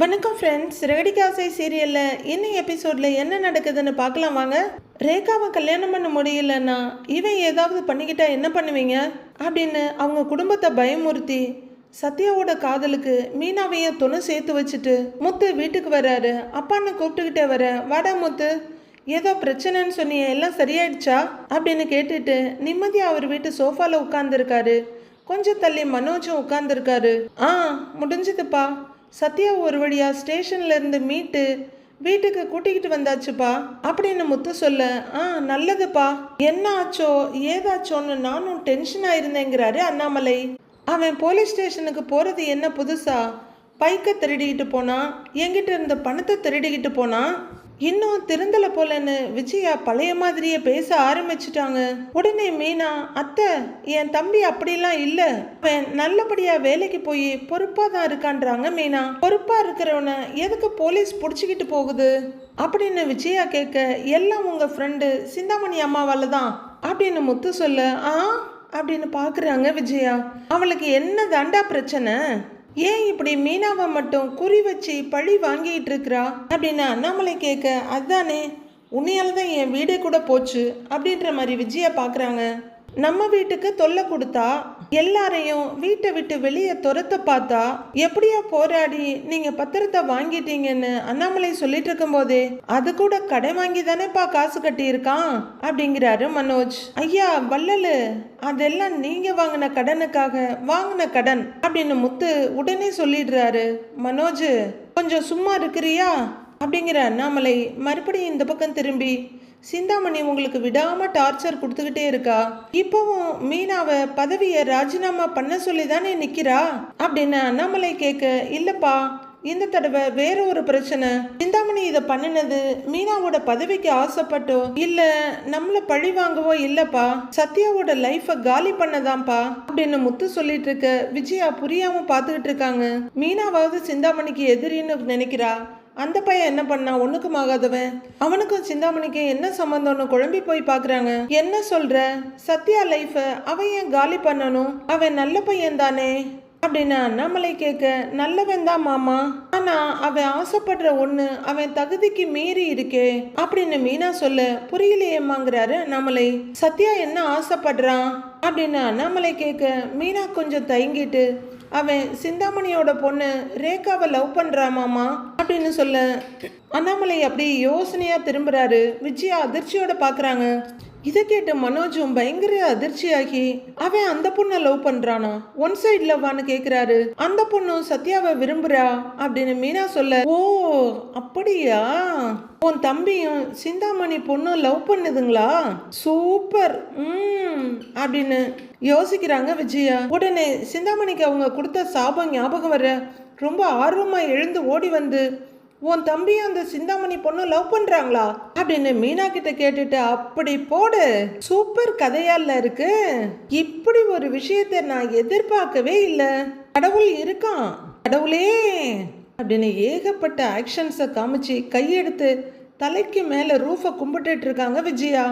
வணக்கம் ஃப்ரெண்ட்ஸ், ரெகடிகாசை சீரியலில் இன்னும் எபிசோடில் என்ன நடக்குதுன்னு பார்க்கலாம் வாங்க. ரேகாவை கல்யாணம் பண்ண முடியலன்னா இவன் ஏதாவது பண்ணிக்கிட்டா என்ன பண்ணுவீங்க அப்படின்னு அவங்க குடும்பத்தை பயமுறுத்தி சத்யாவோட காதலுக்கு மீனாவையும் துணை சேர்த்து வச்சுட்டு முத்து வீட்டுக்கு வர்றாரு. அப்பான்னு கூப்பிட்டுக்கிட்டே வர, வாடா முத்து, ஏதோ பிரச்சனைன்னு சொன்னியே, எல்லாம் சரியாயிடுச்சா அப்படின்னு கேட்டுட்டு நிம்மதியாக அவர் வீட்டு சோஃபாவில் உட்காந்துருக்காரு. கொஞ்சம் தள்ளி மனோஜும் உட்காந்துருக்காரு. முடிஞ்சதுப்பா, சத்யா ஒரு வழியா ஸ்டேஷன்ல இருந்து மீட்டு வீட்டுக்கு கூட்டிக்கிட்டு வந்தாச்சுப்பா அப்படின்னு முத்து சொல்ல, நல்லதுப்பா, என்ன ஆச்சோ ஏதாச்சோன்னு நானும் டென்ஷன் ஆயிருந்தேங்கிறாரு அண்ணாமலை. அவன் போலீஸ் ஸ்டேஷனுக்கு போறது என்ன புதுசா? பைக்கை திருடிக்கிட்டு போனா, என்கிட்ட இருந்த பணத்தை திருடிக்கிட்டு போனா, இன்னும் திருந்தல போலன்னு விஜயா பழைய மாதிரியே பேச ஆரம்பிச்சுட்டாங்க. உடனே மீனா, அத்தை, என் தம்பி அப்படிலாம் இல்ல, அவன் நல்லபடியா வேலைக்கு போய் பொறுப்பா தான் இருக்கான்றாங்க. மீனா, பொறுப்பா இருக்கிறவன எதுக்கு போலீஸ் புடிச்சுக்கிட்டு போகுது அப்படின்னு விஜயா கேட்க, எல்லாம் உங்க ஃப்ரெண்டு சிந்தாமணி அம்மாவால தான் அப்படின்னு முத்து சொல்ல, அப்படின்னு பாக்குறாங்க விஜயா. அவளுக்கு என்ன தாண்டா பிரச்சனை? ஏன் இப்படி மீனாவை மட்டும் குறி வச்சு பழி வாங்கிட்டு இருக்கிறா அப்படின்னு அண்ணாமலை கேட்க, அதானே, உன்னையால தான் என் வீடே கூட போச்சு அப்படின்ற மாதிரி விஜயா பார்க்குறாங்க. நம்ம வீட்டுக்கு தொல்லை கொடுத்தா, எல்லாரையும் வீட்டை விட்டு வெளியே துரத்த பார்த்தா, எப்படியோ போராடி நீங்க பத்திரத்தை வாங்கிட்டீங்கன்னு அண்ணாமலை சொல்லிட்டு இருக்கும் போதே, அது கூட கடை வாங்கி தானேப்பா காசு கட்டி இருக்கான் அப்படிங்கிறாரு மனோஜ். ஐயா வள்ளலு, அதெல்லாம் நீங்க வாங்கின கடனுக்காக வாங்கின கடன் அப்படின்னு முத்து உடனே சொல்லிடுறாரு. மனோஜ், கொஞ்சம் சும்மா இருக்கிறியா அப்படிங்கிற அண்ணாமலை மறுபடியும் இந்த பக்கம் திரும்பி, சிந்தாமணி உங்களுக்கு விடாம டார்ச்சர் கொடுத்துக்கிட்டே இருக்கா, இப்பவும் மீனாவை பதவியை ராஜினாமா பண்ண சொல்லி தானே நிக்கிறா அப்படின்னு அண்ணாமலை கேட்க, இல்லப்பா, இந்த தடவை வேற ஒரு பிரச்சனை. சிந்தாமணி இதை பண்ணினது மீனாவோட பதவிக்கு ஆசைப்பட்டோ இல்ல நம்மள பழி வாங்கவோ இல்லப்பா, சத்யாவோட லைஃப காலி பண்ணதான்ப்பா அப்படின்னு முத்து சொல்லிட்டு இருக்க விஜயா புரியாம பாத்துக்கிட்டு இருக்காங்க. மீனாவாவது சிந்தாமணிக்கு எதிரின்னு நினைக்கிறா. அந்த பையன் என்ன பண்ணா, ஒண்ணுக்கும் ஆகாதவன், அவனுக்கும் சிந்தாமணிக்கு என்ன சம்பந்தம்னு குழம்பி போய் பாக்குறாங்க. என்ன சொல்ற, சத்யா லைஃப அவன் ஏன் காலி பண்ணணும், அவன் நல்ல பையன் தானே அப்படின்னு அண்ணாமலை கேட்க, நல்லவன் தான் மாமா, ஆனா அவன் ஆசைப்படுற ஒண்ணு அவன் தகுதிக்கு மீறி இருக்கே அப்படின்னு மீனா சொல்ல, புரியலையேம்மாங்கிறாரு அண்ணாமலை. சத்யா என்ன ஆசைப்படுறான் அப்படின்னு அண்ணாமலை கேட்க, மீனா கொஞ்சம் தயங்கிட்டு, அவன் சிந்தாமணியோட பொண்ணு ரேகாவை லவ் பண்றாமாமா அப்படின்னு சொல்ல, அண்ணாமலை அப்படி யோசனையா திரும்புறாரு. விஜயா அதிர்ச்சியோட பாக்குறாங்க. இதை கேட்டு மனோஜும் பயங்கர அதிர்ச்சியாகி, அவன் அந்த பொண்ணை லவ் பண்றானா, ஒன் சைட் லவ்வான்னு கேக்குறாரு. அந்த பொண்ணும் சத்யாவை விரும்புறா அப்படின்னு மீனா சொல்ல, ஓ அப்படியா, உன் தம்பியும் சிந்தாமணி பொண்ணும் லவ் பண்ணுதுங்களா, சூப்பர் அப்படின்னு யோசிக்கிறாங்க விஜயா. உடனே சிந்தாமணிக்கு அவங்க கொடுத்த சாபம் ஞாபகம் வர ரொம்ப ஆர்வமா எழுந்து ஓடி வந்து, உன் தம்பியும் அந்த சிந்தாமணி பொண்ணு லவ் பண்றாங்களா அப்படின்னு மீனா கிட்ட கேட்டுட்டு, அப்படி போடு, சூப்பர் கதையால இருக்கு, இப்படி ஒரு விஷயத்தை நான் எதிர்பார்க்கவே இல்லை, கடவுள் இருக்கான், கடவுளே அப்படின்னு ஏகப்பட்ட ஆக்ஷன்ஸை காமிச்சு கையெடுத்து தலைக்கு மேல ரூஃபை கும்பிட்டு இருக்காங்க விஜயா.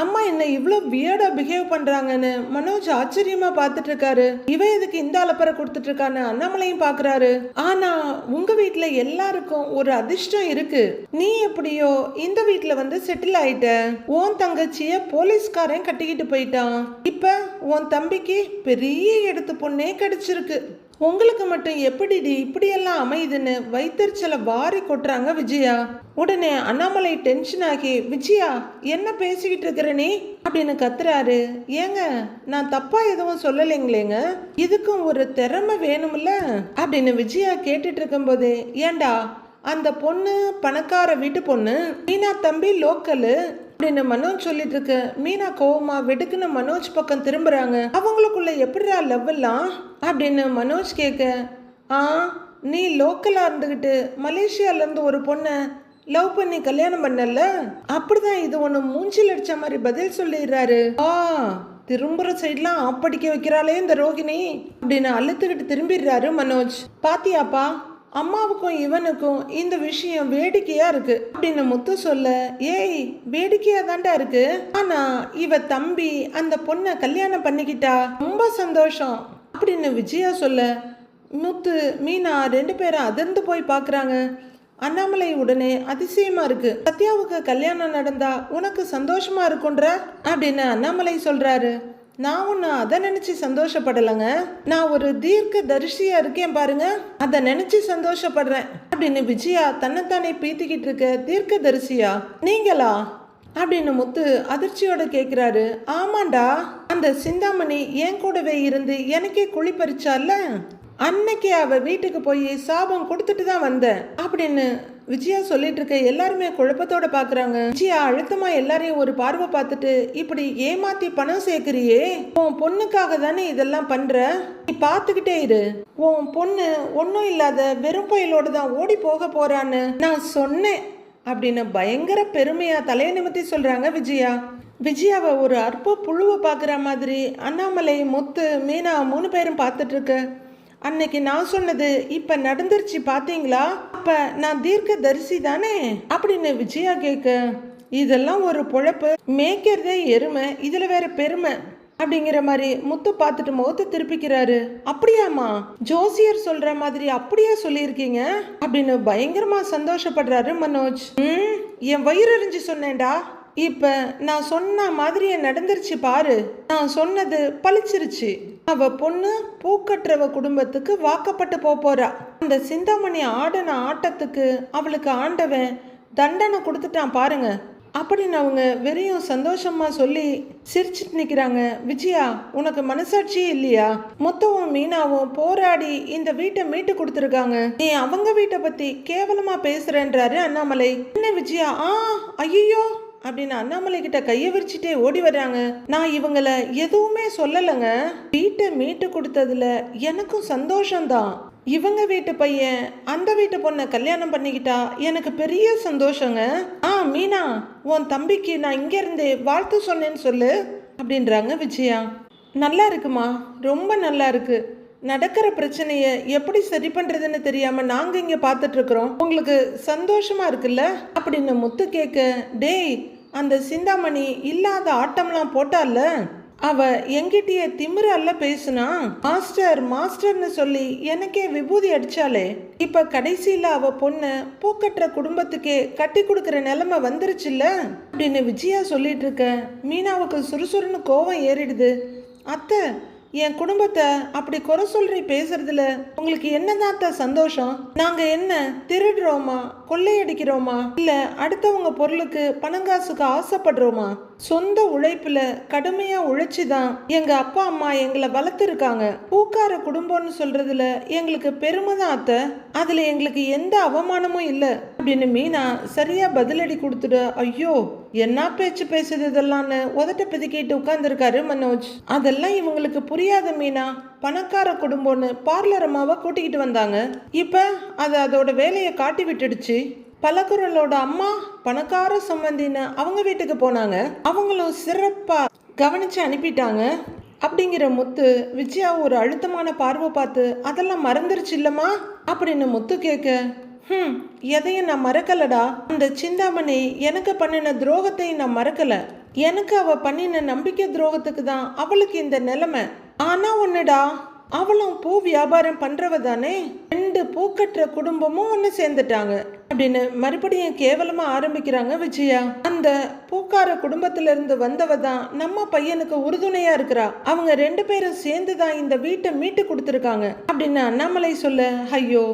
அம்மா என்ன இவ்வளோ வியர்டா பிஹேவ் பண்றாங்கன்னு மனோஜ் ஆச்சரியமா பார்த்துட்டு இருக்காரு. இவ எதுக்கு இந்த அலப்பறை கொடுத்துட்டு இருக்கான்னு அண்ணாமலையும் பாக்குறாரு. ஆனா உங்க வீட்டுல எல்லாருக்கும் ஒரு அதிர்ஷ்டம் இருக்கு, நீ எப்படியோ இந்த வீட்டுல வந்து செட்டில் ஆயிட்ட, உன் தங்கச்சிய போலீஸ்காரன் கட்டிக்கிட்டு போயிட்டான், இப்ப உன் தம்பிக்கு பெரிய எடுத்து பொண்ணே கிடைச்சிருக்கு, உங்களுக்கு மட்டும் எப்படிடி இப்படியெல்லாம் அமையுதுன்னு வைத்தறிச்சலை வாரி கொட்டுறாங்க விஜயா. உடனே அண்ணாமலை டென்ஷன் ஆகி, விஜயா என்ன பேசிக்கிட்டு இருக்கிற நீ அப்படின்னு கத்துறாரு. ஏங்க, நான் தப்பா எதுவும் சொல்லலைங்களேங்க, இதுக்கும் ஒரு திறமை வேணும்ல அப்படின்னு விஜயா கேட்டுட்டு இருக்கும் போதே, ஏண்டா அந்த பொண்ணு பணக்கார வீட்டு பொண்ணு, மீனா தம்பி லோக்கலு அப்படின்னு மனோஜ் சொல்லிட்டு இருக்கு. மீனா கோவமா வெடுக்குன்னு மனோஜ் பக்கம் திரும்புறாங்க. அவங்களுக்குள்ள எப்படிடா லவ் எல்லாம் அப்படின்னு மனோஜ் கேட்க, நீ லோக்கலா இருந்துகிட்டு மலேசியால இருந்து ஒரு பொண்ணை லவ் பண்ணி கல்யாணம் பண்ணல, அப்படிதான் இது ஒண்ணு மூஞ்சில் அடிச்ச மாதிரி பதில் சொல்லிடுறாரு. திரும்புற சைட்லாம் ஆப்படிக்க வைக்கிறாளே இந்த ரோகிணி அப்படின்னு அழுத்துக்கிட்டு திரும்பிடுறாரு மனோஜ். பாத்தியாப்பா, அம்மாவுக்கும் இவனுக்கும் இந்த விஷயம் வேடிக்கையா இருக்கு அப்படின்னு முத்து சொல்ல, ஏய் வேடிக்கையா தாண்டா இருக்கு, ஆனா இவ தம்பி அந்த பொண்ணை கல்யாணம் பண்ணிக்கிட்டா ரொம்ப சந்தோஷம் அப்படின்னு விஜயா சொல்ல, முத்து மீனா 2 பேரும் அதிர்ந்து போய் பார்க்குறாங்க. அண்ணாமலை உடனே அதிசயமா இருக்கு, சத்யாவுக்கு கல்யாணம் நடந்தா உனக்கு சந்தோஷமா இருக்குன்ற அப்படின்னு அண்ணாமலை சொல்றாரு. நான் ஒன்று அதை நினைச்சு சந்தோஷப்படலைங்க, நான் ஒரு தீர்க்க தரிசியா இருக்கேன் பாருங்க, அதை நினைச்சு சந்தோஷப்படுறேன் அப்படின்னு விஜயா தன்னைத்தானே பீத்திக்கிட்டு இருக்க. தீர்க்க தரிசியா நீங்களா அப்படின்னு முத்து அதிர்ச்சியோட கேட்குறாரு. ஆமாண்டா, அந்த சிந்தாமணி என் கூடவே இருந்து எனக்கே குழி பறிச்சால, அன்னைக்கு அவ வீட்டுக்கு போய் சாபம் கொடுத்துட்டு தான் வந்தேன் அப்படின்னு விஜயா சொல்லிட்டு இருக்க. எல்லாருமே குழப்பத்தோட பாக்குறாங்க. விஜயா அழுத்தமா எல்லாரையும் ஒரு பார்வை பார்த்துட்டு, இப்படி ஏமாத்தி பணம் சேர்க்கிறியே, உன் பொண்ணுக்காக தானே இதெல்லாம் பண்ற, நீ பார்த்துக்கிட்டே இரு, உன் பொண்ணு ஒன்றும் இல்லாத வெறும் பயிலோடு தான் ஓடி போக போறான்னு நான் சொன்னேன் அப்படின்னு பயங்கர பெருமையா தலையை நிமித்தி சொல்றாங்க விஜயா. விஜயாவை ஒரு அற்ப புழுவை பார்க்குற மாதிரி அண்ணாமலை, முத்து, மீனா 3 பேரும் பார்த்துட்டு இருக்க. அன்னைக்கு நான் சொன்னது இப்ப நடந்துருச்சு பாத்தீங்களா, அப்ப நான் தீர்க்க தரிசி தானே அப்படின்னு விஜயா கேட்க. இதெல்லாம் ஒரு பொழப்பு, மேய்க்கிறதே எருமை, இதுல வேற பெருமை அப்படிங்கிற மாதிரி முத்து பார்த்துட்டு முகத்தை திருப்பிக்கிறாரு. அப்படியாமா, ஜோசியர் சொல்ற மாதிரி அப்படியே சொல்லியிருக்கீங்க அப்படின்னு பயங்கரமா சந்தோஷப்படுறாரு மனோஜ். என் வயிறு எறிஞ்சு சொன்னேன்டா, இப்ப நான் சொன்ன மாதிரியே நடந்துருச்சு பாரு, நான் சொன்னது பழிச்சிருச்சு. அவ பொண்ணு பூக்கற்றவ குடும்பத்துக்கு வாக்கப்பட்டு போறா. அந்த சிந்தாமணி ஆடின ஆட்டத்துக்கு அவளுக்கு ஆண்டவன் தண்டனை கொடுத்துட்டான் பாருங்க அப்படின்னு அவங்க வெறியும் சந்தோஷமா சொல்லி சிரிச்சிட்டு நிக்கிறாங்க. விஜயா, உனக்கு மனசாட்சியே இல்லையா? மொத்தமும் மீனாவும் போராடி இந்த வீட்டை மீட்டு கொடுத்துருக்காங்க, நீ அவங்க வீட்டை பத்தி கேவலமா பேசுறேன்றாரு அண்ணாமலை. என்ன விஜயா, ஐயோ அப்படின்னு அண்ணாமலை கிட்ட கைய விரிச்சிட்டே ஓடி வர்றாங்க. நான் இவங்களை எதுவுமே சொல்லலைங்க, வீட்டை மீட்டு கொடுத்ததுல எனக்கும் சந்தோஷம்தான். இவங்க வீட்டு பையன் அந்த வீட்டு பொண்ணை கல்யாணம் பண்ணிக்கிட்டா எனக்கு பெரிய சந்தோஷங்க. மீனா, உன் தம்பிக்கு நான் இங்க இருந்தே வாழ்த்து சொன்னேன்னு சொல்லு அப்படின்றாங்க விஜயா. நல்லா இருக்குமா, ரொம்ப நல்லா இருக்கு. நடக்கிற பிரச்சனைய எப்படி சரி பண்றதுன்னு தெரியாம நாங்க இங்க பார்த்துட்டு இருக்கிறோம், உங்களுக்கு சந்தோஷமா இருக்குல்ல அப்படின்னு முத்து கேட்க. டேய், அந்த சிந்தாமணி இல்லாத ஆட்டம்லாம் போட்டால, அவ எங்கிட்டயே திமிரல்ல பேசுனா, மாஸ்டர் மாஸ்டர்னு சொல்லி எனக்கே விபூதி அடிச்சாலே, இப்ப கடைசியில அவ பொண்ணு பூக்கற்ற குடும்பத்துக்கே கட்டி கொடுக்கற நிலைமை வந்துருச்சுல்ல அப்படின்னு விஜயா சொல்லிட்டு இருக்க. மீனாவுக்கு சுறுசுறுன்னு கோவம் ஏறிடுது. அத்தை, என் குடும்பத்தை அப்படி குறை சொல்றி பேசுறதுல உங்களுக்கு என்னதான் சந்தோஷம்? நாங்க என்ன திருடுறோமா, கொள்ளையடிக்கிறோமா, இல்ல அடுத்தவங்க பொருளுக்கு பணங்காசுக்கு ஆசைப்படுறோமா? சொந்த உழைப்புல கடுமையா உழைச்சுதான் எங்க அப்பா அம்மா எங்களை வளர்த்துருக்காங்க. பூக்கார குடும்பம்னு சொல்றதுல எங்களுக்கு பெருமை தான் அத்தை, அதுல எங்களுக்கு எந்த அவமானமும் இல்ல அப்படின்னு மீனா சரியா பதிலடி கொடுத்துட. ஐயோ, என்ன பேச்சு பேசுது இதெல்லாம்னு உதட்ட பிதுக்கிட்டு உட்கார்ந்துருக்காரு மனோஜ். அதெல்லாம் இவங்களுக்கு புரியாத மீனா, பணக்கார குடும்பம்னு பார்லர் அம்மாவை கூட்டிக்கிட்டு வந்தாங்க, இப்ப அது அதோட வேலையை காட்டி விட்டுடுச்சு. பலகுரலோட அம்மா பணக்கார சம்பந்தின்னு அவங்க வீட்டுக்கு போனாங்க, அவங்களும் சிறப்பா கவனிச்சு அனுப்பிட்டாங்க அப்படிங்கிற முத்து விஜயா ஒரு அழுத்தமான பார்வை பார்த்து, அதெல்லாம் மறந்துருச்சு இல்லம்மா அப்படின்னு முத்து கேட்க. எதையும் நான் மறக்கலடா, அந்த சிந்தாமணி எனக்கு பண்ணின துரோகத்தை நான் மறக்கல, எனக்கு அவ பண்ணின நம்பிக்கை துரோகத்துக்கு தான் அவளுக்கு இந்த நிலைமை. ஆனா ஒண்ணுடா, அவளும் பூ வியாபாரம் பண்றவ தானே, 2 பூக்கற்ற குடும்பமும் ஒன்று சேர்ந்துட்டாங்க அப்படின்னு மறுபடியும் கேவலமா ஆரம்பிக்கிறாங்க விஜயா. அந்த பூக்கார குடும்பத்துல இருந்து வந்தவ தான் நம்ம பையனுக்கு உறுதுணையா இருக்கிறா, அவங்க 2 பேரும் சேர்ந்து தான் இந்த வீட்டை மீட்டு கொடுத்துருக்காங்க அப்படின்னு அண்ணாமலை சொல்ல. ஐயோ,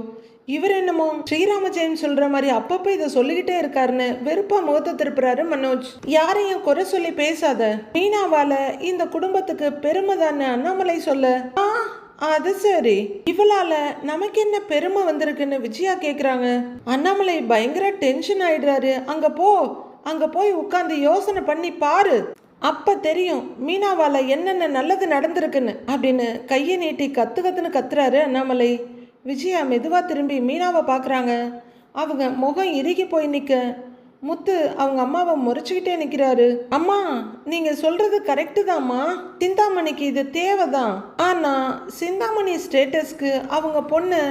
இவர் என்னமோ ஸ்ரீராம ஜெயம் சொல்ற மாதிரி அப்பப்ப இதை சொல்லிக்கிட்டே இருக்காருன்னு வெறுப்பா முகத்தை திருப்புறாரு மனோஜ். யாரையும் குறை சொல்லி பேசாத, மீனாவால இந்த குடும்பத்துக்கு பெருமை தானே அண்ணாமலை சொல்ல. அது சரி, இவளால நமக்கு என்ன பெருமை வந்திருக்குன்னு விஜயா கேக்குறாங்க. அண்ணாமலை பயங்கர டென்ஷன் ஆயிடுறாரு. அங்க போய் உட்கார்ந்து யோசனை பண்ணி பாரு, அப்ப தெரியும் மீனாவால என்னென்ன நல்லது நடந்திருக்குன்னு அப்படின்னு கையை நீட்டி கத்துன்னு கத்துறாரு அண்ணாமலை. விஜயா மெதுவா திரும்பி மீனாவை பாக்குறாங்க. அவங்க முகம் இறுகி போய் நிக்க. முத்து அவங்க அம்மாவை முறைச்சுக்கிட்டே நிக்கிறாரு. அம்மா, நீங்க சொல்றது கரெக்டு தான்மா, சிந்தாமணிக்கு இது தேவைதான், ஆனா சிந்தாமணி ஸ்டேட்டஸ்க்கு அவங்க பொண்ணு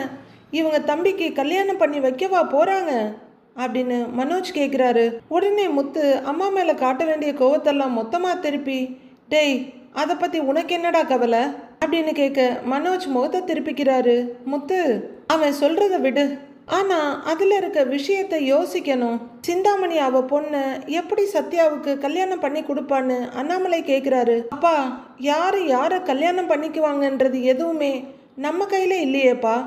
இவங்க தம்பிக்கு கல்யாணம் பண்ணி வைக்கவா போறாங்க அப்படின்னு மனோஜ் கேட்குறாரு. உடனே முத்து அம்மா மேல காட்ட வேண்டிய கோவத்தெல்லாம் மொத்தமா திருப்பி, டேய், அதை பத்தி உனக்கு என்னடா கவலை, அப்படின்னு கேட்க மனோஜ் முகத்தை திருப்பிக்கிறாரு. முத்து, அவன் சொல்றத விடு. ஆனா அதுல இருக்க விஷயத்தை யோசிக்கணும். சிந்தாமணி அவ பொண்ணு எப்படி சத்யாவுக்கு கல்யாணம் பண்ணி கொடுப்பான்னு அண்ணாமலை கேட்குறாரு. அப்பா, யாரை கல்யாணம் பண்ணிக்குவாங்கன்றது எதுவுமே நம்ம கையில இல்லையேப்பா.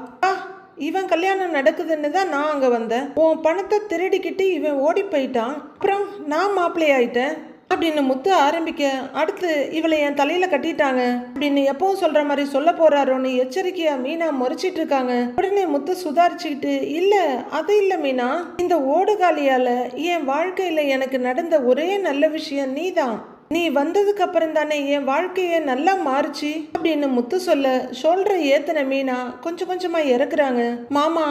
இவன் கல்யாணம் நடக்குதுன்னு தான் நான் அங்கே வந்தேன். உன் பணத்தை திருடிக்கிட்டு இவன் ஓடி போயிட்டான். அப்புறம் நான் மாப்பிள்ளை ஆயிட்டேன் அப்படின்னு முத்து ஆரம்பிக்க, அடுத்து இவளை என் தலையில கட்டிட்டாங்க அப்படின்னு எப்பவும் சொல்ற மாதிரி சொல்ல போறாரோன்னு எச்சரிக்கையா மீனா முறைச்சிட்டு இருக்காங்க. உடனே முத்து சுதாரிச்சுக்கிட்டு, இல்ல அது இல்ல மீனா, இந்த ஓடுகாலியால என் வாழ்க்கையில எனக்கு நடந்த ஒரே நல்ல விஷயம் நீதான். நீ வந்ததுக்கு அப்புறம் தானே என் வாழ்க்கைய நல்லா மாறுச்சு அப்படின்னு முத்து சொல்ல, ஷோல்டரை ஏத்தின மீனா கொஞ்சம் கொஞ்சமா இறக்குறாங்க. மாமா,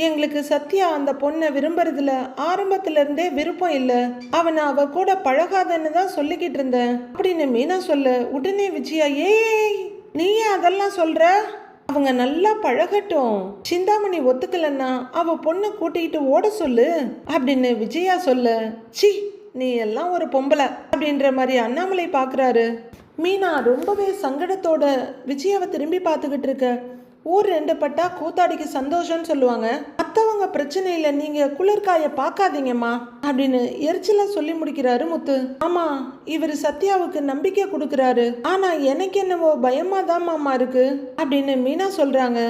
எங்களுக்கு சத்யா அந்த பொண்ணை விரும்புறதுல ஆரம்பத்துல இருந்தே விருப்பம் இல்லை. அவனை அவ கூட பழகாதன்னு தான் சொல்லிக்கிட்டு இருந்தேன் அப்படின்னு மீனா சொல்ல, உடனே விஜயா, ஏய் நீயே அதெல்லாம் சொல்ற? அவங்க நல்லா பழகட்டும். சிந்தாமணி ஒத்துக்கலன்னா அவ பொண்ணை கூட்டிகிட்டு ஓட சொல்லு அப்படின்னு விஜயா சொல்ல, சி நீ எல்லாம் ஒரு பொம்பளை அப்படின்ற மாதிரி அண்ணாமலை பார்க்குறாரு. மீனா ரொம்பவே சங்கடத்தோட விஜயாவை திரும்பி பார்த்துக்கிட்டு இருக்க. ஊர் ரெண்டு பட்டா கூத்தாடிக்கு சந்தோஷம்னு சொல்லுவாங்க. மற்றவங்க பிரச்சனையில நீங்க குளிர்காய பார்க்காதீங்கம்மா அப்படின்னு எரிச்சலா சொல்லி முடிக்கிறாரு முத்து. ஆமா, இவர் சத்யாவுக்கு நம்பிக்கை கொடுக்கறாரு. ஆனா எனக்கு என்னவோ பயமா தான் மாமா இருக்கு அப்படின்னு மீனா சொல்றாங்க.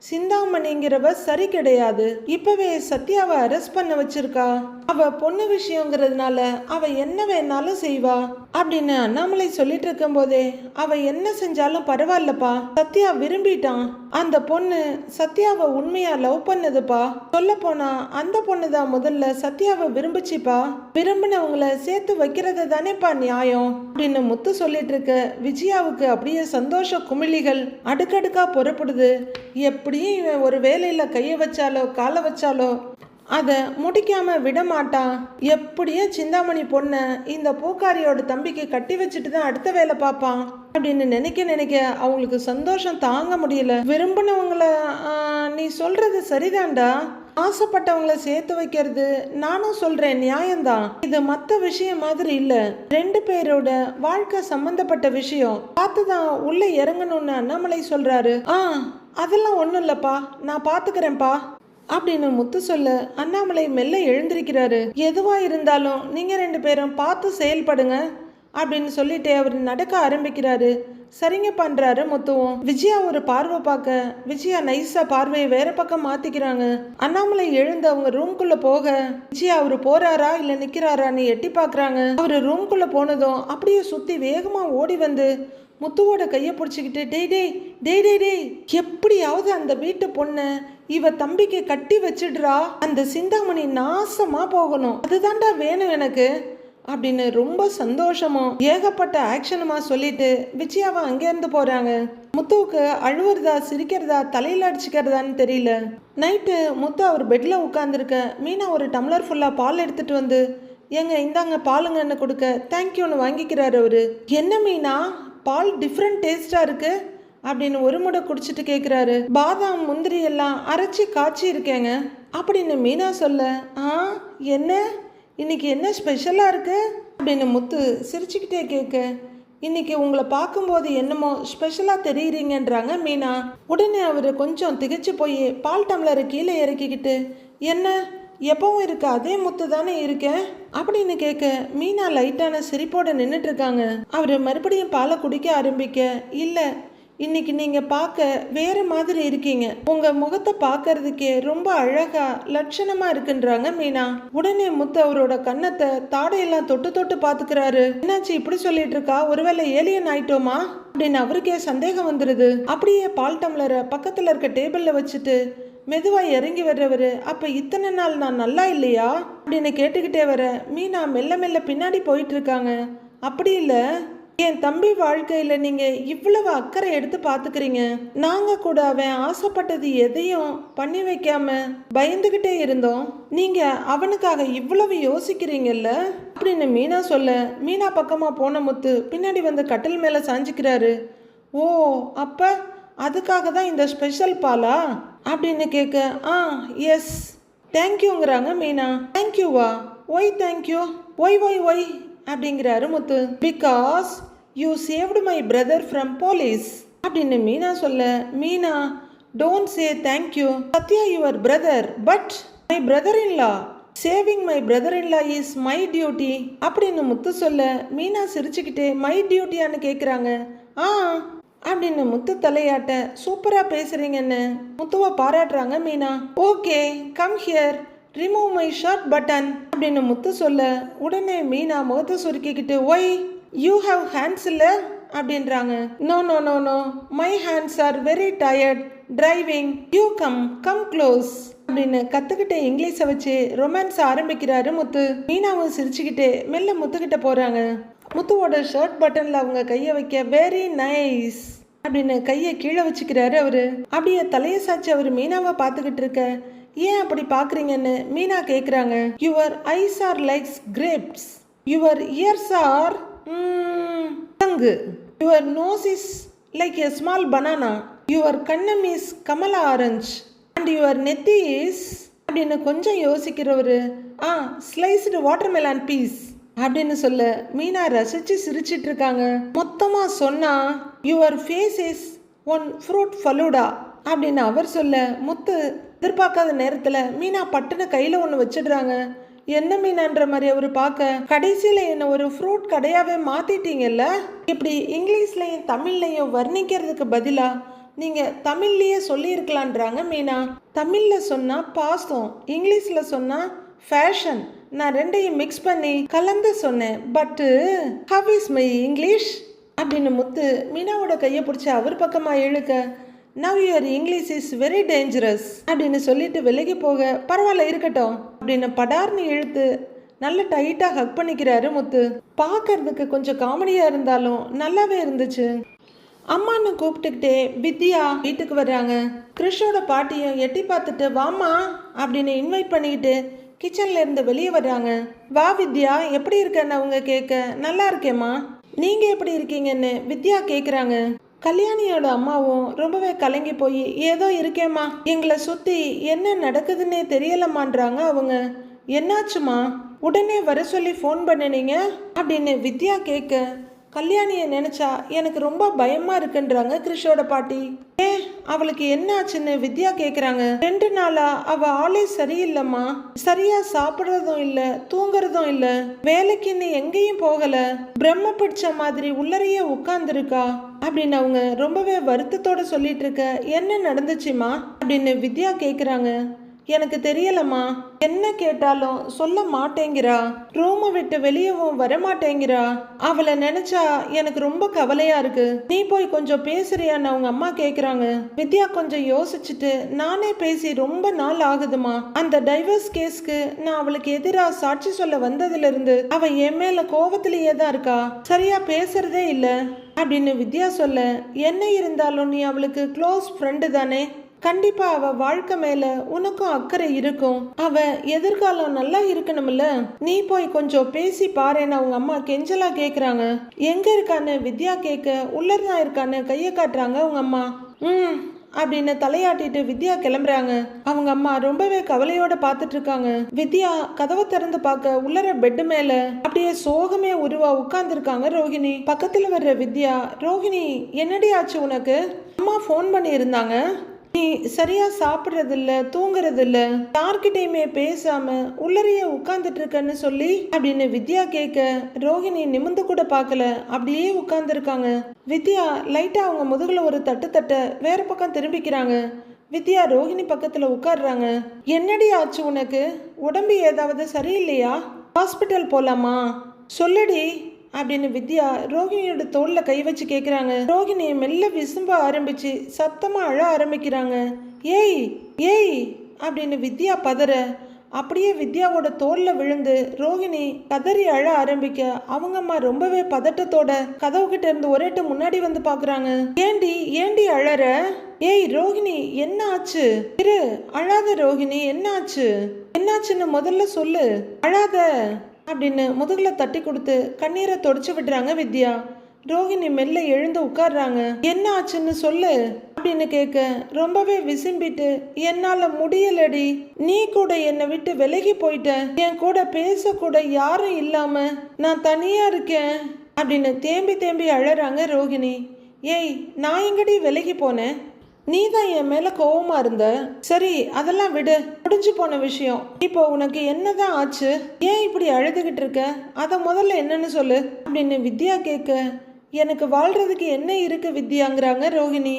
சிந்தாமணிங்கிறவ சரி கிடையாது. இப்பவே சத்யாவை அரெஸ்ட் பண்ண வச்சிருக்கா. அவ பொண்ணு விஷயங்கிறதுனால அவ என்ன வேணாலும் செய்வா அப்படின்னு அண்ணாமலை சொல்லிட்டு இருக்கும் போதே, அவ என்ன செஞ்சாலும் பரவாயில்லப்பா, சத்யா விரும்பிட்டான். அந்த பொண்ணு சத்யாவை உண்மையா லவ் பண்ணதுப்பா. சொல்ல போனா அந்த பொண்ணு தான் முதல்ல சத்யாவை விரும்பிச்சுப்பா. விரும்பினவங்களை சேர்த்து வைக்கிறது தானேப்பா நியாயம் அப்படின்னு முத்து சொல்லிட்டு இருக்க விஜயாவுக்கு அப்படியே சந்தோஷ குமிழிகள் அடுக்கடுக்கா புறப்படுது. எப்படியும் இவன் ஒரு வேலையில கையை வச்சாலோ காலை வச்சாலோ அதை முடிக்காம விட மாட்டான். எப்படியும் சிந்தாமணி பொண்ணை இந்த பூக்காரியோட தம்பிக்கு கட்டி வச்சுட்டு தான் அடுத்த வேலை பார்ப்பான் அப்படின்னு நினைக்க அவங்களுக்கு சந்தோஷம் தாங்க முடியல. விரும்பினவங்கள நீ சொல்றது சரிதான்டா. ஆசைப்பட்டவங்கள சேர்த்து வைக்கிறது நானும் சொல்றேன் நியாயம்தான். இது மற்ற விஷயம் மாதிரி இல்ல. ரெண்டு பேரோட வாழ்க்கை சம்பந்தப்பட்ட விஷயம். பார்த்துதான் உள்ள இறங்கணும்னு அண்ணாமலை சொல்றாரு. அதெல்லாம் ஒன்றும் இல்லப்பா, நான் பார்த்துக்கிறேன்ப்பா அப்படின்னு முத்து சொல்ல அண்ணாமலை மெல்ல எழுந்திருக்கிறாரு. எதுவா இருந்தாலும் நீங்க ரெண்டு பேரும் பார்த்து செயல்படுங்க அப்படின்னு சொல்லிட்டு அவர் நடக்க ஆரம்பிக்கிறாரு. சரிங்க பண்றாரு முத்துவும். விஜயா ஒரு பார்வை பார்க்க விஜயா நைஸா பார்வையை வேற பக்கம் மாத்திக்கிறாங்க. அண்ணாமலை எழுந்து அவங்க ரூம்குள்ள போக விஜயா அவரு போறாரா இல்ல நிக்கிறாரான்னு எட்டி பாக்குறாங்க. அவரு ரூம்குள்ள போனதும் அப்படியே சுத்தி வேகமா ஓடி வந்து முத்துவோட கையை பிடிச்சிக்கிட்டு, டேய் டேய் டேய் டேய் டேய் எப்படியாவது அந்த வீட்டு பொண்ணை இவ தம்பிக்கு கட்டி வச்சிடுறா. அந்த சிந்தாமணி நாசமா போகணும், அதுதான்டா வேணும் எனக்கு அப்படின்னு ரொம்ப சந்தோஷமும் ஏகப்பட்ட ஆக்ஷனுமா சொல்லிட்டு விஜயாவை அங்கேருந்து போறாங்க. முத்துவுக்கு அழுவுறதா சிரிக்கிறதா தலையில அடிச்சுக்கிறதான்னு தெரியல. நைட்டு முத்து அவர் பெட்ல உட்காந்துருக்க மீனா ஒரு டம்ளர் ஃபுல்லா பால் எடுத்துட்டு வந்து, ஏங்க இந்தாங்க பாலுங்கன்னு கொடுக்க தேங்க்யூன்னு வாங்கிக்கிறாரு அவரு. என்ன மீனா, பால் டிஃப்ரெண்ட் டேஸ்டா இருக்கு அப்படின்னு ஒரு முறை குடிச்சிட்டு கேட்குறாரு. பாதாம் முந்திரி எல்லாம் அரைச்சி காய்ச்சி இருக்கேங்க அப்படின்னு மீனா சொல்ல, என்ன இன்னைக்கு என்ன ஸ்பெஷலாக இருக்கு அப்படின்னு முத்து சிரிச்சுக்கிட்டே கேட்க, இன்னைக்கு உங்களை பார்க்கும்போது என்னமோ ஸ்பெஷலாக தெரியுறீங்கன்றாங்க மீனா. உடனே அவர் கொஞ்சம் திகைச்சு போய் பால் டம்ளரை கீழே இறக்கிக்கிட்டு, என்ன எப்பவும் இருக்க அதே முத்து தானே இருக்கேன் அப்படின்னு கேட்க மீனா லைட்டான சிரிப்போட நின்றுட்டு இருக்காங்க. அவர் மறுபடியும் பாலை குடிக்க ஆரம்பிக்க, இல்லை இன்னைக்கு நீங்க பார்க்க வேற மாதிரி இருக்கீங்க, உங்க முகத்தை பார்க்கறதுக்கே ரொம்ப அழகா லட்சணமா இருக்குன்றாங்க மீனா. உடனே முத்து அவரோட கன்னத்தை தாடையெல்லாம் தொட்டு தொட்டு பாத்துக்கிறாரு. என்னாச்சு இப்படி சொல்லிட்டு இருக்கா, ஒருவேளை ஏலியன் ஆயிட்டோமா அப்படின்னு அவருக்கே சந்தேகம் வந்துருது. அப்படியே பால் டம்ளரை பக்கத்துல இருக்க டேபிள்ல வச்சுட்டு மெதுவா இறங்கி வர்றவரு, அப்ப இத்தனை நாள் நான் நல்லா இல்லையா அப்படின்னு கேட்டுக்கிட்டே வர மீனா மெல்ல மெல்ல பின்னாடி போயிட்டு இருக்காங்க. அப்படி இல்லை, என் தம்பி வாழ்க்கையில நீங்க இவ்வளவு அக்கறை எடுத்து பாத்துக்கிறீங்க. நாங்க கூட அவன் ஆசைப்பட்டது எதையும் பண்ணி வைக்காம பயந்துகிட்டே இருந்தோம். நீங்க அவனுக்காக இவ்வளவு யோசிக்கிறீங்கல்ல அப்படின்னு மீனா சொல்ல, மீனா பக்கமா போன முத்து பின்னாடி வந்து கட்டில் மேல சாஞ்சிக்கிறாரு. ஓ, அப்ப அதுக்காக தான் இந்த ஸ்பெஷல் பாலா அப்படின்னு கேட்க, எஸ் தேங்க்யூங்கிறாங்க மீனா. தேங்க்யூவா? Why thank you? Why why why அப்படிங்கிறாரு Muthu. Because you saved my brother from police அப்படின்னு மீனா சொல்ல, Meena don't say thank you, Sathya your brother but my brother in law, saving my brother in law is my duty அப்படின்னு முத்து சொல்ல, மீனா சிரிச்சுக்கிட்டே my டியூட்டியான்னு கேட்குறாங்க. ஆ அப்படின்னு முத்து தலையாட்ட, சூப்பரா பேசுறீங்கன்னு முத்துவை பாராட்டுறாங்க Meena. Okay come here remove my shirt button அப்படின்னு முத்து சொல்ல, உடனே மீனா முகத்தை சுருக்கிக்கிட்டு ஒய் யூ ஹாவ் ஹேண்ட்ஸ் இல்லை அப்படின்றாங்க. No no no no my hands are very tired driving, you come come close அப்படின்னு கத்துக்கிட்டே இங்கிலீஷை வச்சு ரொமான்ஸ் ஆரம்பிக்கிறாரு முத்து. மீனாவும் சிரிச்சுக்கிட்டே மெல்ல முத்துக்கிட்ட போறாங்க. முத்துவோட ஷர்ட் பட்டன்ல அவங்க கையை வைக்க வெரி நைஸ் அப்படின்னு கையை கீழே வச்சுக்கிறாரு அவரு. அப்படியே தலையை சாச்சு அவர் மீனாவை பார்த்துக்கிட்டு இருக்க, ஏன் அப்படி பாக்குறீங்கன்னு மீனா கேக்குறாங்க. Your eyes are like grapes, your ears are தங்கு, your nose is like a small banana, your கண்ணம் is kamala orange and your நெத்தி இஸ் அப்படின்னு கொஞ்சம் யோசிக்கிறவரு ஸ்லைஸ்டு வாட்டர்மெலான் பீஸ் அப்படின்னு சொல்ல, மீனா ரசிச்சு சிரிச்சிட்டு இருக்காங்க. மொத்தமா சொன்னா your face is one fruit falooda அப்படின்னு அவர் சொல்ல, முத்து எதிர்பார்க்காத நேரத்துல மீனா பட்டுன கையில ஒன்று வச்சிடுறாங்க. என்ன மீனான்ற மாதிரி அவரு பார்க்க, கடைசியில என்ன ஒரு ஃப்ரூட் கடையாவே மாத்திட்டீங்கல்ல, இப்படி இங்கிலீஷ்லயும் தமிழ்லையும் வர்ணிக்கிறதுக்கு பதிலா நீங்க தமிழ்லயே சொல்லியிருக்கலான்றாங்க மீனா. தமிழ்ல சொன்னா பாசம், இங்கிலீஷ்ல சொன்னா ஃபேஷன், நான் ரெண்டையும் மிக்ஸ் பண்ணி கலந்து சொன்னேன். பட்டு ஹவ் இஸ் மை இங்கிலீஷ் அப்படின்னு முத்து மீனாவோட கையை பிடிச்சி அவர் பக்கமா இழுக்க, now your English is very dangerous அப்படின்னு சொல்லிட்டு விலகி போக, பரவாயில்ல இருக்கட்டும் அப்படின்னு படார்னு இழுத்து நல்ல டைட்டா ஹக் பண்ணிக்கிறாரு முத்து. பார்க்கறதுக்கு கொஞ்சம் காமெடியா இருந்தாலும் நல்லாவே இருந்துச்சு. அம்மான்னு கூப்பிட்டுக்கிட்டே வித்யா வீட்டுக்கு வர்றாங்க. கிறிஷோட பாட்டியும் எட்டி பார்த்துட்டு வாமா அப்படின்னு இன்வைட் பண்ணிக்கிட்டு கிச்சன்ல இருந்து வெளியே வர்றாங்க. வா வித்யா, எப்படி இருக்கன்னு அவங்க கேட்க, நல்லா இருக்கேம்மா, நீங்க எப்படி இருக்கீங்கன்னு வித்யா கேட்குறாங்க. கல்யாணியோட அம்மாவும் ரொம்பவே கலங்கி போய் ஏதோ இருக்கேம்மா, எங்களை சுத்தி என்ன நடக்குதுன்னே தெரியலமான்றாங்க அவங்க. என்னாச்சுமா, உடனே வர சொல்லி ஃபோன் பண்ணினீங்க அப்படின்னு வித்யா கேட்க, கல்யாணியை நினைச்சா எனக்கு ரொம்ப பயமா இருக்குன்றாங்க கிறிஷோட பாட்டி. அவளுக்கு என்ன ஆச்சுன்னு வித்யா கேக்குறாங்க. 2 நாளா அவ ஆளே சரியில்லைம்மா, சரியா சாப்பிடுறதும் இல்ல தூங்குறதும் இல்ல, வேலைக்குன்னு எங்கேயும் போகல, பிரம்ம பிடிச்ச மாதிரி உள்ளறையே உட்கார்ந்துருக்கா அப்படின்னு அவங்க ரொம்பவே வருத்தத்தோட சொல்லிட்டு இருக்க. என்ன நடந்துச்சுமா அப்படின்னு வித்யா கேக்குறாங்க. எனக்கு தெரியலம்மா, என்ன கேட்டாலும் சொல்ல மாட்டேங்கிறா, ரூமை விட்டு வெளியவும் வர மாட்டேங்கிறா, அவளை நினைச்சா எனக்கு ரொம்ப கவலையா இருக்கு, நீ போய் கொஞ்சம் பேசுறியான்னு அவங்க அம்மா கேக்குறாங்க. வித்யா கொஞ்சம் யோசிச்சுட்டு, நானே பேசி ரொம்ப நாள் ஆகுதுமா, அந்த டைவர்ஸ் கேஸ்க்கு நான் அவளுக்கு எதிராக சாட்சி சொல்ல வந்ததுல இருந்து அவ என் மேல கோவத்திலேயே தான் இருக்கா, சரியா பேசுறதே இல்ல அப்படின்னு வித்யா சொல்ல, என்ன இருந்தாலும் நீ அவளுக்கு க்ளோஸ் ஃப்ரெண்டு தானே, கண்டிப்பா அவ வாழ்க்கை மேல உனக்கும் அக்கறை இருக்கும், அவ எதிர்காலம் நல்லா இருக்கணும்ல, நீ போய் கொஞ்சம் பேசி பாருன்னு அவங்க அம்மா கெஞ்சலா கேக்குறாங்க. எங்க இருக்கான்னு வித்யா கேட்க, உள்ளதான் இருக்கான்னு கையை காட்டுறாங்க அவங்க அம்மா. அப்படின்னு தலையாட்டிட்டு வித்யா கிளம்புறாங்க. அவங்க அம்மா ரொம்பவே கவலையோட பாத்துட்டு இருக்காங்க. வித்யா கதவை திறந்து பார்க்க உள்ளர பெட் மேல அப்படியே சோகமே உருவா உட்கார்ந்து இருக்காங்க ரோஹிணி. பக்கத்துல வர்ற வித்யா, ரோஹிணி என்னடி ஆச்சு உனக்கு, அம்மா ஃபோன் பண்ணி இருந்தாங்க, நீ சரியா சாப்பிடுறது இல்ல தூங்குறது இல்ல, யார்கிட்டயுமே பேசாம உள்ளறைய உட்கார்ந்துட்டு இருக்கன்னு சொல்லி அப்படின்னு வித்யா கேட்க, ரோஹிணி நிமிந்து கூட பார்க்கல, அப்படியே உட்கார்ந்து இருக்காங்க. வித்யா லைட்டா அவங்க முதுகுல ஒரு தட்டு தட்ட வேற பக்கம் திரும்பிக்கிறாங்க. வித்யா ரோஹிணி பக்கத்துல உட்கார்றாங்க. என்னடி ஆச்சு உனக்கு, உடம்பு ஏதாவது சரியில்லையா, ஹாஸ்பிட்டல் போலாமா, சொல்லுடி அப்படின்னு வித்யா ரோஹிணியோட தோல்ல கை வச்சு கேக்குறாங்க. ரோஹிணி மெல்ல விசும்ப ஆரம்பிச்சு சத்தமா அழ ஆரம்பிக்கிறாங்க. ஏய் ஏய் அப்படின்னு வித்யா பதற, அப்படியே வித்யாவோட தோல்ல விழுந்து ரோஹிணி கதறி அழ ஆரம்பிக்க, அவங்க அம்மா ரொம்பவே பதட்டத்தோட கதவு கிட்ட இருந்து ஒரேட்டு முன்னாடி வந்து பாக்குறாங்க. ஏண்டி ஏண்டி அழற, ஏய் ரோஹிணி என்ன ஆச்சு, இரு அழாத ரோஹிணி, என்ன ஆச்சு என்னாச்சுன்னு முதல்ல சொல்லு, அழாத அப்படின்னு முதுகுல தட்டி கொடுத்து கண்ணீரை தொடச்சு விடுறாங்க வித்யா. ரோஹிணி மெல்ல எழுந்து உட்கார்றாங்க. என்ன ஆச்சுன்னு சொல்லு அப்படின்னு கேட்க, ரொம்பவே விசும்பிட்டு, என்னால முடியலடி, நீ கூட என்னை விட்டு விலகி போயிட்ட, என் கூட பேச கூட யாரும் இல்லாம நான் தனியா இருக்கேன் அப்படின்னு தேம்பி தேம்பி அழறாங்க ரோஹிணி. ஏய், நான் எங்கடி விலகி போனேன்? நீ தான் என் மேல கோவமா இருந்த. சரி, அதெல்லாம் விடு, முடிஞ்சு போன விஷயம். இப்போ உனக்கு என்னதான் ஆச்சு? ஏன் இப்படி அழுதுகிட்டு இருக்க? அத முதல்ல என்னன்னு சொல்லு அப்படின்னு வித்யா கேட்க, எனக்கு வாழ்றதுக்கு என்ன இருக்கு வித்யாங்கிறாங்க ரோஹிணி.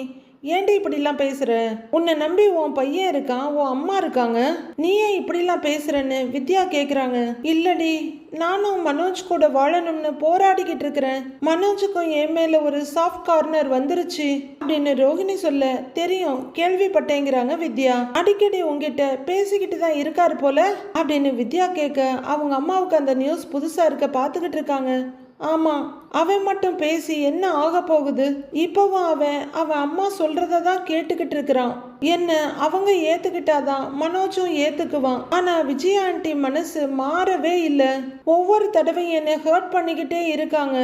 ஏன்டி இப்படிலாம் பேசுற? உன்னை நம்பி உன் பையன் இருக்கான், உன் அம்மா இருக்காங்க, நீ ஏன் இப்படிலாம் பேசுறன்னு வித்யா கேக்குறாங்க. இல்லடி, நானும் மனோஜ் கூட வாழணும்னு போராடிக்கிட்டு இருக்கிறேன். மனோஜுக்கும் என் மேல ஒரு சாஃப்ட் கார்னர் வந்துருச்சு அப்படின்னு ரோஹிணி சொல்ல, தெரியும், கேள்விப்பட்டேங்கிறாங்க வித்யா. அடிக்கடி உங்ககிட்ட பேசிக்கிட்டு தான் இருக்காரு போல அப்படின்னு வித்யா கேட்க, அவங்க அம்மாவுக்கு அந்த நியூஸ் புதுசா இருக்க பாத்துக்கிட்டு இருக்காங்க. ஆமா, அவன் மட்டும் பேசி என்ன ஆக போகுது? இப்பவும் அவன் அம்மா சொல்றத தான் கேட்டுக்கிட்டு இருக்கிறான். என்ன அவங்க ஏத்துக்கிட்டாதான் மனோஜும் ஏத்துக்குவான். ஆனா விஜயா ஆண்டி மனசு மாறவே இல்லை. ஒவ்வொரு தடவையும் என்னை ஹர்ட் பண்ணிக்கிட்டே இருக்காங்க.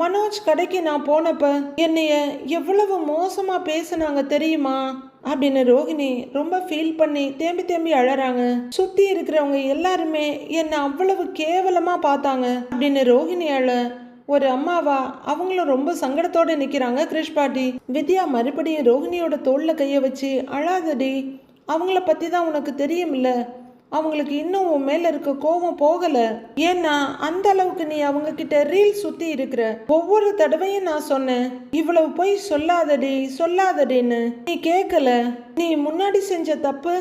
மனோஜ் கடைக்கு நான் போனப்ப என்னைய எவ்வளவு மோசமா பேசினாங்க தெரியுமா அப்படின்னு ரோஹிணி ரொம்ப ஃபீல் பண்ணி தேம்பி தேம்பி அழறாங்க. சுத்தி இருக்கிறவங்க எல்லாருமே என்ன அவ்வளவு கேவலமா பார்த்தாங்க அப்படின்னு ரோஹிணி அழ, ஒரு அம்மாவா அவங்களும் ரொம்ப சங்கடத்தோட நிக்கிறாங்க கிரிஷ் பாட்டி. வித்யா மறுபடியும் ரோஹிணியோட தோல்ல கைய வச்சு, அழாதடி, அவங்கள பத்தி தான் உனக்கு தெரியும்ல, அவங்களுக்கு இன்னும் உன் மேல இருக்க கோபம் போகல. ஏன்னா அந்த அளவுக்கு நீ அவங்க கிட்ட ரீல் சுத்தி இருக்கிற. ஒவ்வொரு தடவையும் நான் சொன்னேன், இவ்வளவு போய் சொல்லாதடின்னு. நீ கேட்கல. நீ முன்னாடி செஞ்ச தப்பு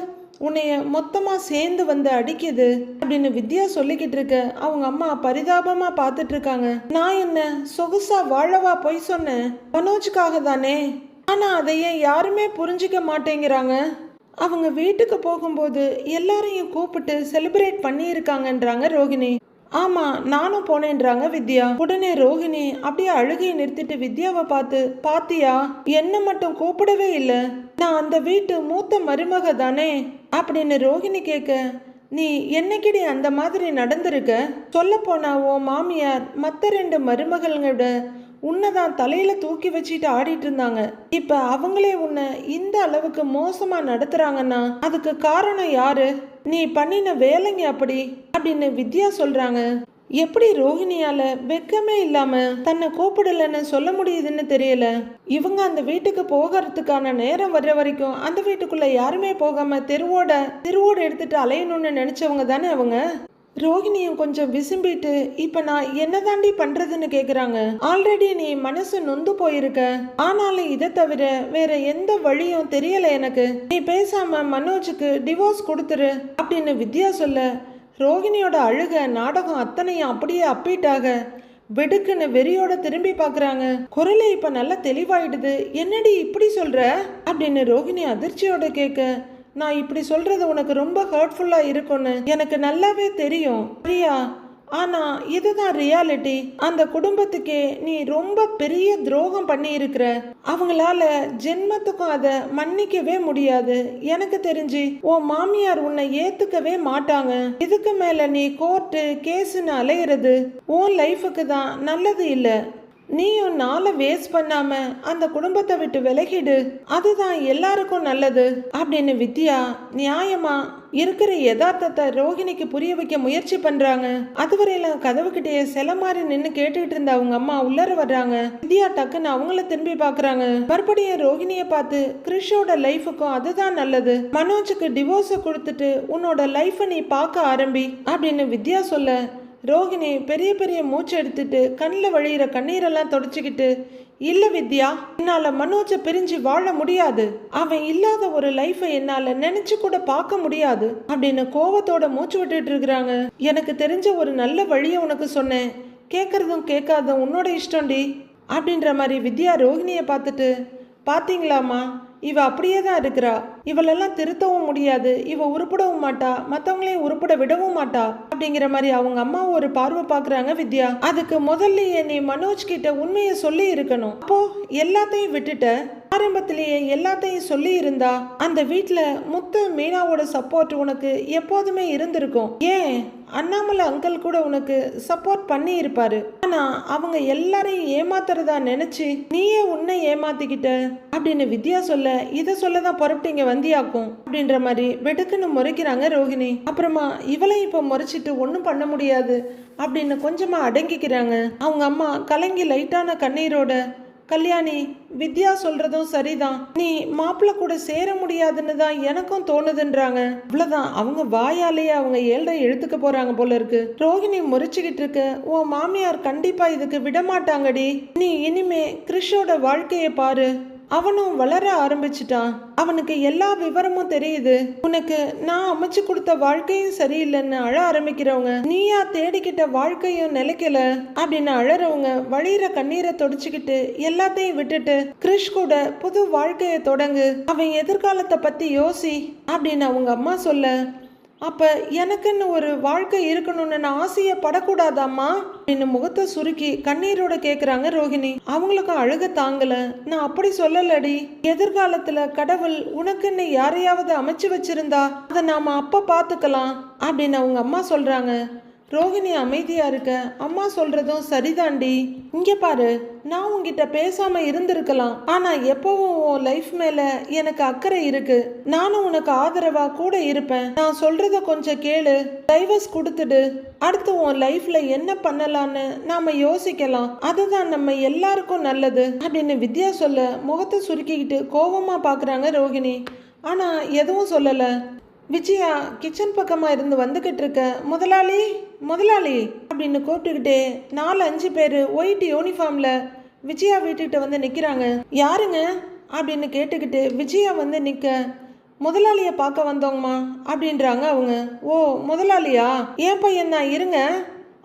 உன்னைய மொத்தமா சேர்ந்து வந்து அடிக்குது அப்படின்னு வித்யா சொல்லிக்கிட்டு இருக்க, அவங்க அம்மா பரிதாபமா பார்த்துட்டு இருக்காங்க. நான் என்ன சொகுசா வாழவா போய் சொன்னேன்? மனோஜுக்காக தானே. ஆனா அதையே யாருமே புரிஞ்சிக்க மாட்டேங்கிறாங்க. அவங்க வீட்டுக்கு போகும்போது எல்லாரையும் கூப்பிட்டு செலிப்ரேட் பண்ணியிருக்காங்கன்றாங்க ரோஹிணி. ஆமா, நானும் போனேன்றாங்க வித்யா. உடனே ரோஹிணி அப்படியே அழுகையை நிறுத்திட்டு வித்யாவை பார்த்து, பாத்தியா, என்ன மட்டும் கூப்பிடவே இல்லை, நான் அந்த வீட்டு மூத்த மருமக தானே அப்படின்னு ரோஹிணி கேட்க, நீ என்னைக்கிடி அந்த மாதிரி நடந்திருக்க? சொல்ல போனா உன் மாமியார் மற்ற 2 மருமகள்களோட உன்னைதான் தலையில தூக்கி வச்சுட்டு ஆடிட்டு இருந்தாங்க. இப்ப அவங்களே உன்னை இந்த அளவுக்கு மோசமா நடத்துறாங்கன்னா அதுக்கு காரணம் யாரு? நீ பண்ணின வேலைங்க அப்படி அப்படின்னு வித்யா சொல்றாங்க. எப்படி ரோஹிணியால வெக்கமே இல்லாம தன்னை கூப்பிடலன்னு சொல்ல முடியுதுன்னு தெரியல. இவங்க அந்த வீட்டுக்கு போகிறதுக்கான நேரம் வர்ற வரைக்கும் அந்த வீட்டுக்குள்ள யாருமே போகாம தெருவோட எடுத்துட்டு அலையணும்னு நினைச்சவங்க தானே அவங்க. ரோஹிணியும் கொஞ்சம் விசும்பிட்டு, இப்ப நான் என்ன தாண்டி பண்றதுன்னு கேக்குறாங்க. ஆல்ரெடி நீ மனசு நொந்து போயிருக்க, ஆனாலும் இதை தவிர வேற எந்த வழியும் தெரியல எனக்கு. நீ பேசாம மனோஜுக்கு டிவோர்ஸ் கொடுத்துரு அப்படின்னு வித்யா சொல்ல, ரோஹிணியோட அழுக நாடகம் அத்தனையும் அப்படியே அப்பிட்டாக வெடுக்குன்னு வெறியோட திரும்பி பாக்குறாங்க. குரலே இப்ப நல்லா தெளிவாயிடுது. என்னடி இப்படி சொல்ற அப்படின்னு ரோஹிணி அதிர்ச்சியோட கேட்க, நான் இப்படி சொல்றது உனக்கு ரொம்ப ஹர்ட்ஃபுல்லா இருக்கும்னு எனக்கு நல்லாவே தெரியும் பிரியா. ஆனா இதுதான் ரியாலிட்டி. அந்த குடும்பத்துக்கே நீ ரொம்ப பெரிய துரோகம் பண்ணி இருக்கிற. அவங்களால ஜென்மத்துக்கும் அதை மன்னிக்கவே முடியாது. எனக்கு தெரிஞ்சு உன் மாமியார் உன்னை ஏத்துக்கவே மாட்டாங்க. இதுக்கு மேல நீ கோர்ட்டு கேஸ்ன்னு அலையிறது உன் லைஃபுக்கு தான் நல்லது இல்லை. நீயும் நாளை வேஸ்ட் பண்ணாம அந்த குடும்பத்தை விட்டு விலகிடு, அதுதான் எல்லாருக்கும் நல்லது அப்படின்னு வித்யா நியாயமா இருக்கிற யதார்த்தத்தை ரோஹிணிக்கு புரிய வைக்க முயற்சி பண்றாங்க. அதுவரையிலும் கதவுகிட்டே சில மாதிரி நின்று கேட்டுக்கிட்டு இருந்த அவங்க அம்மா உள்ளர வர்றாங்க. வித்யா டக்குன்னு அவங்கள திரும்பி பாக்குறாங்க. மறுபடியும் ரோஹிணிய பார்த்து, கிறிஷோட லைஃபுக்கும் அதுதான் நல்லது, மனோஜுக்கு டிவோர்ஸை கொடுத்துட்டு உன்னோட லைஃபை நீ பார்க்க ஆரம்பி அப்படின்னு வித்யா சொல்ல, ரோஹிணி பெரிய பெரிய மூச்சு எடுத்துட்டு கண்ணில் வழியிற கண்ணீரெல்லாம் தொடச்சிக்கிட்டு, இல்ல வித்யா, என்னால மனோஜை பிரிஞ்சு வாழ முடியாது, அவன் இல்லாத ஒரு லைஃபை என்னால நினைச்சு கூட பார்க்க முடியாது அப்படின்னு கோவத்தோட மூச்சு விட்டுட்டு இருக்கிறாங்க. எனக்கு தெரிஞ்ச ஒரு நல்ல வழியை உனக்கு சொன்னேன், கேட்கறதும் கேட்காதும் உன்னோட இஷ்டம்டி அப்படின்ற மாதிரி வித்யா ரோஹிணியை பார்த்துட்டு, பாத்தீங்களாமா, இவ அப்படியே தான் இருக்கிறா, இவளெல்லாம் திருத்தவும் முடியாது, இவ உருப்படவும் மாட்டா, மற்றவங்களையும் உருப்பட விடவும் மாட்டா அப்படிங்கிற மாதிரி அவங்க அம்மா ஒரு பார்வை பார்க்குறாங்க வித்யா. அதுக்கு முதல்லயே நீ மனோஜ் கிட்ட உண்மையை சொல்லி இருக்கணும். அப்போ எல்லாத்தையும் விட்டுட்ட, ஆரம்பத்திலேயே எல்லாத்தையும் சொல்லி இருந்தா அந்த வீட்டில் முத்து மீனாவோட சப்போர்ட் உனக்கு எப்போதுமே இருந்திருக்கும். ஏன் அண்ணாமலை அங்கிள் கூட உனக்கு சப்போர்ட் பண்ணி இருப்பாரு. ஆனா அவங்க எல்லாரையும் ஏமாத்துறதா நினைச்சு நீயே உன்னை ஏமாத்திக்கிட்ட அப்படின்னு வித்யா சொல்ல, இதை சொல்லதான் புறப்பட்டீங்க வந்தியாக்கும் அப்படின்ற மாதிரி வெடுக்குன்னு முறைக்கிறாங்க ரோஹிணி. அப்புறமா இவளையும் இப்ப முறைச்சிட்டு ஒன்றும் பண்ண முடியாது அப்படின்னு கொஞ்சமா அடங்கிக்கிறாங்க. அவங்க அம்மா கலங்கி லைட்டான கண்ணீரோட, கல்யாணி, வித்யா சொல்றதும் சரிதான். நீ மாப்பிள்ள கூட சேர முடியாதுன்னு தான் எனக்கும் தோணுதுன்றாங்க. இவ்வளவுதான், அவங்க வாயாலேயே அவங்க 7.5 எழுத்துக்க போறாங்க போல இருக்கு. ரோஹிணி முறைச்சுக்கிட்டு இருக்கு. உன் மாமியார் கண்டிப்பா இதுக்கு விடமாட்டாங்கடி. நீ இனிமே கிறிஷோட வாழ்க்கைய பாரு. அவனும் வளர ஆரம்பிச்சிட்டான். அவனுக்கு எல்லா விவரமும் தெரியுது. உனக்கு நான் அமைச்சு கொடுத்த வாழ்க்கையும் சரியில்லைன்னு அழ ஆரம்பிக்கிறவங்க, நீயா தேடிக்கிட்ட வாழ்க்கையும் நிலைக்கல அப்படின்னு அழறவங்க வழியிற கண்ணீரை தொடச்சுக்கிட்டு எல்லாத்தையும் விட்டுட்டு கிறிஷ் கூட புது வாழ்க்கைய தொடங்கு. அவன் எதிர்காலத்தை பத்தி யோசி அப்படின்னு அவங்க அம்மா சொல்ல, அப்ப எனக்குன்னு ஒரு வாழ்க்கை இருக்கணும்னு நான் ஆசையப்படக்கூடாதாம்மா அப்படின்னு முகத்தை சுருக்கி கண்ணீரோட கேக்குறாங்க ரோஹிணி. அவங்களுக்கும் அழுக தாங்கல. நான் அப்படி சொல்லலடி. எதிர்காலத்துல கடவுள் உனக்குன்னு யாரையாவது அமைச்சு வச்சிருந்தா அதை நாம அப்ப பாத்துக்கலாம் அப்படின்னு அவங்க அம்மா சொல்றாங்க. ரோஹிணி அமைதியா இருக்க, அம்மா சொல்றதும் சரிதாண்டி. இங்க பாரு, நான் உங்ககிட்ட பேசாம இருந்திருக்கலாம். ஆனா எப்பவும் உன் லைஃப் மேல எனக்கு அக்கறை இருக்கு. நானும் உனக்கு ஆதரவா கூட இருப்பேன். நான் சொல்றத கொஞ்சம் கேளு. டைவர்ஸ் கொடுத்துடு. அடுத்து உன் லைஃப்ல என்ன பண்ணலான்னு நாம யோசிக்கலாம். அதுதான் நம்ம எல்லாருக்கும் நல்லது அப்படின்னு வித்யா சொல்ல முகத்தை சுருக்கிக்கிட்டு கோபமா பாக்குறாங்க ரோஹிணி. ஆனா எதுவும் சொல்லல. விஜயா கிச்சன் பக்கமாக இருந்து வந்துக்கிட்டு இருக்க, முதலாளி முதலாளி அப்படின்னு கூப்பிட்டுக்கிட்டே 4-5 பேர் ஒயிட் யூனிஃபார்மில் விஜயா வீட்டுக்கிட்ட வந்து நிற்கிறாங்க. யாருங்க அப்படின்னு கேட்டுக்கிட்டு விஜயா வந்து நிற்க, முதலாளியை பார்க்க வந்தோங்கம்மா அப்படின்றாங்க அவங்க. ஓ முதலாளியா, ஏன் பையன் தான், இருங்க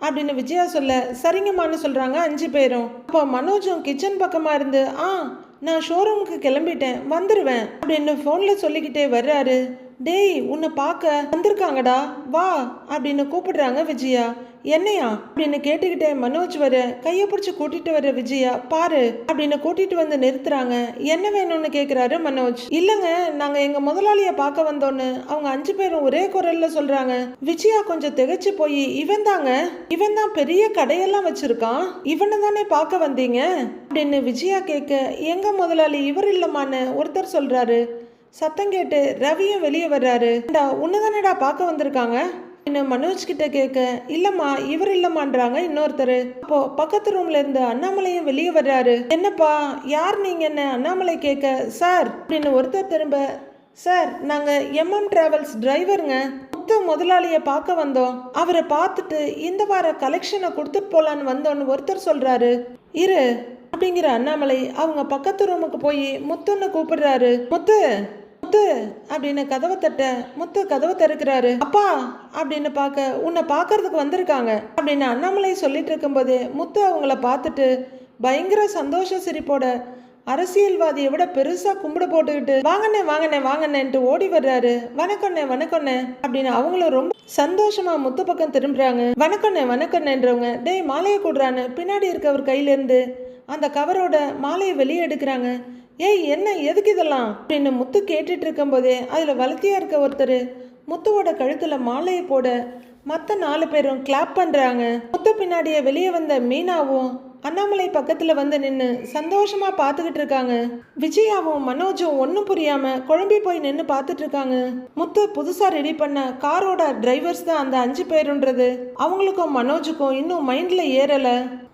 அப்படின்னு விஜயா சொல்ல, சரிங்கம்மான்னு சொல்கிறாங்க 5 பேரும். அப்போ மனோஜும் கிச்சன் பக்கமாக இருந்து, நான் ஷோரூமுக்கு கிளம்பிட்டேன், வந்துடுவேன் அப்படின்னு ஃபோனில் சொல்லிக்கிட்டே வர்றாரு. டேய், உன்னை பார்க்க வந்திருக்காங்கடா, வா அப்படின்னு கூப்பிடுறாங்க விஜயா. என்னையா அப்படின்னு கேட்டுக்கிட்டே மனோஜ் வர கையை பிடிச்சி கூட்டிட்டு வர விஜயா, பாரு அப்படின்னு கூட்டிட்டு வந்து நிறுத்துறாங்க. என்ன வேணும்னு கேட்குறாரு மனோஜ். இல்லைங்க, நாங்கள் எங்கள் முதலாளியை பார்க்க வந்தோன்னு அவங்க 5 பேரும் ஒரே குரல்ல சொல்றாங்க. விஜயா கொஞ்சம் திகைச்சு போய், இவன் தான் பெரிய கடையெல்லாம் வச்சிருக்கான், இவனை தானே பார்க்க வந்தீங்க அப்படின்னு விஜயா கேட்க, எங்க முதலாளி இவர் இல்லம்மான்னு ஒருத்தர் சொல்றாரு. சத்தம் கேட்டு ரவியும் வெளியே வர்றாரு. உன்னதானடா பார்க்க வந்திருக்காங்க மனோஜ் கிட்ட கேட்க, இல்லம்மா இவர் இல்லம்மான்றாங்க இன்னொருத்தர். அப்போ பக்கத்து ரூம்ல இருந்து அண்ணாமலையும் வெளியே வர்றாரு. என்னப்பா யார் நீங்க என்ன அண்ணாமலை கேட்க, சார் அப்படின்னு ஒருத்தர் திரும்ப, சார் நாங்க MM டிராவல்ஸ் டிரைவருங்க, முத்து முதலாளியை பார்க்க வந்தோம், அவரை பார்த்துட்டு இந்த வார கலெக்ஷனை கொடுத்துட்டு போலான்னு வந்தோன்னு ஒருத்தர் சொல்றாரு. இரு அப்படிங்கிற அண்ணாமலை அவங்க பக்கத்து ரூமுக்கு போய் முத்துன்னு கூப்பிடுறாரு. முத்து முத்து அப்படின்னு கதவை தட்ட, முத்து கதவை திறக்கிறாரு. அப்பா அப்படின்னு பார்க்க, உன்னை பார்க்கறதுக்கு வந்திருக்காங்க அப்படின்னு அண்ணாமலை சொல்லிட்டு இருக்கும்போது முத்து அவங்கள பார்த்துட்டு பயங்கர சந்தோஷ சிரிப்போட அரசியல்வாதியை விட பெருசா கும்பிட போட்டுக்கிட்டு, வாங்கண்ணே வாங்கண்ணே வாங்கண்ணேன்ட்டு ஓடி வர்றாரு. வணக்கண்ணே வணக்கண்ணே அப்படின்னு அவங்களும் ரொம்ப சந்தோஷமா முத்து பக்கம் திரும்புறாங்க. வணக்கண்ணே வணக்கண்ணேன்றவங்க, டேய் மாலையை கூடுறான்னு பின்னாடி இருக்கவர் கையில இருந்து அந்த கவரோட மாலையை வெளியே எடுக்கிறாங்க. ஏய் என்ன, எதுக்கு இதெல்லாம் அப்படின்னு முத்து கேட்டுட்டு இருக்கும் போதே அதுல வளர்த்தியா இருக்க ஒருத்தர் முத்துவோட கழுத்துல மாலையை போட மற்ற 4 பேரும் கிளாப் பண்றாங்க. முத்து பின்னாடியே வெளியே வந்த மீனாவும் அண்ணாமலை பக்கத்துல வந்து நின்று சந்தோஷமா பார்த்துக்கிட்டு இருக்காங்க. விஜயாவும் மனோஜும் ஒன்றும் புரியாம குழம்பி போய் நின்று பார்த்துட்டு இருக்காங்க. முத்து புதுசா ரெடி பண்ண காரோட டிரைவர்ஸ் தான் அந்த 5 பேருன்றது அவங்களுக்கும் மனோஜுக்கும் இன்னும் மைண்ட்ல ஏறல.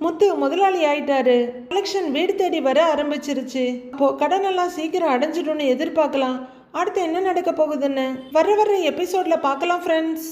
முத்து முதலாளி ஆயிட்டாரு. கலெக்ஷன் வீடு தேடி வர ஆரம்பிச்சிருச்சு. அப்போ கடனெல்லாம் சீக்கிரம் அடைஞ்சிடும்னு எதிர்பார்க்கலாம். அடுத்து என்ன நடக்க போகுதுன்னு வர எபிசோட்ல பார்க்கலாம் ஃப்ரெண்ட்ஸ்.